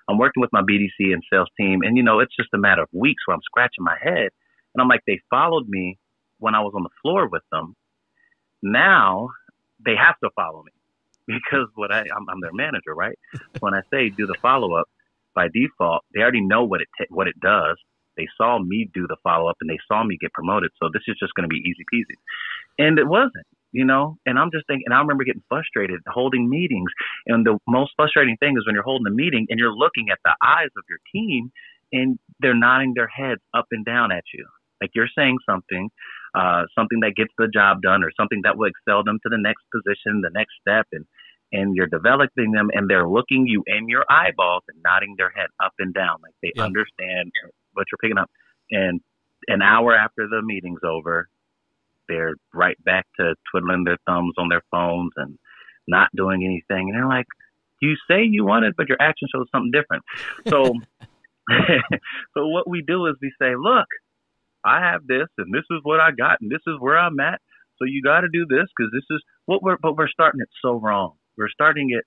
I'm working with my BDC and sales team, and it's just a matter of weeks where I'm scratching my head, and I'm like, they followed me when I was on the floor with them. Now they have to follow me because I'm their manager, right? When I say do the follow up, by default, they already know what it does. They saw me do the follow up and they saw me get promoted. So this is just going to be easy peasy. And it wasn't, and I'm just thinking, and I remember getting frustrated holding meetings. And the most frustrating thing is when you're holding a meeting and you're looking at the eyes of your team and they're nodding their heads up and down at you. Like you're saying something that gets the job done or something that will excel them to the next position, the next step. And you're developing them and they're looking you in your eyeballs and nodding their head up and down. Like they understand what you're picking up. And an hour after the meeting's over, they're right back to twiddling their thumbs on their phones and not doing anything. And they're like, you say you want it, but your action shows something different. So, so what we do is we say, look, I have this and this is what I got and this is where I'm at. So you got to do this because this is but we're starting it so wrong. We're starting it,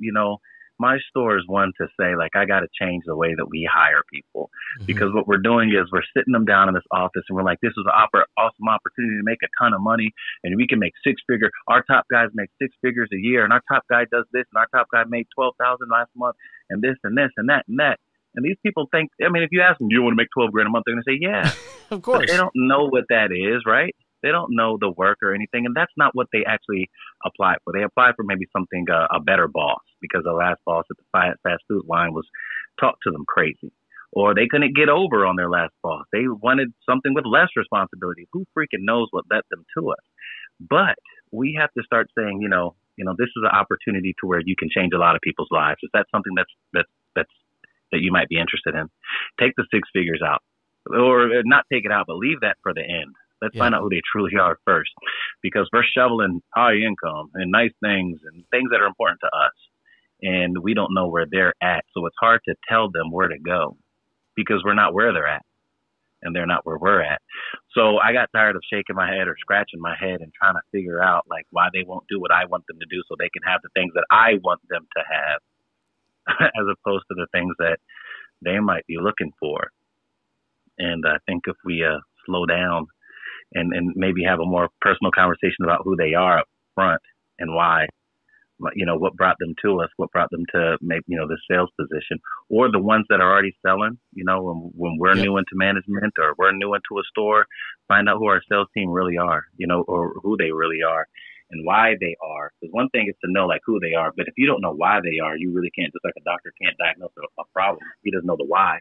my store is one to say, like, I got to change the way that we hire people because what we're doing is we're sitting them down in this office and we're like, this is an awesome opportunity to make a ton of money and we can make six figure. Our top guys make six figures a year and our top guy does this and our top guy made 12,000 last month and this and this and that and that. And these people think, I mean, if you ask them, do you want to make 12 grand a month? They're going to say, yeah, of course. But they don't know what that is, right? They don't know the work or anything, and that's not what they actually apply for. They apply for maybe something, a better boss, because the last boss at the fast food line was talk to them crazy. Or they couldn't get over on their last boss. They wanted something with less responsibility. Who freaking knows what led them to us? But we have to start saying, this is an opportunity to where you can change a lot of people's lives. Is that something that you might be interested in? Take the six figures out, or not take it out, but leave that for the end. Let's find out who they truly are first, because we're shoveling high income and nice things and things that are important to us. And we don't know where they're at. So it's hard to tell them where to go because we're not where they're at and they're not where we're at. So I got tired of shaking my head or scratching my head and trying to figure out like why they won't do what I want them to do so they can have the things that I want them to have as opposed to the things that they might be looking for. And I think if we slow down and maybe have a more personal conversation about who they are up front and why, what brought them to us, what brought them to maybe, the sales position, or the ones that are already selling, when we're new into management or we're new into a store, find out who our sales team really are, or who they really are and why they are. Because one thing is to know like who they are, but if you don't know why they are, you really can't, just like a doctor can't diagnose a problem. He doesn't know the why.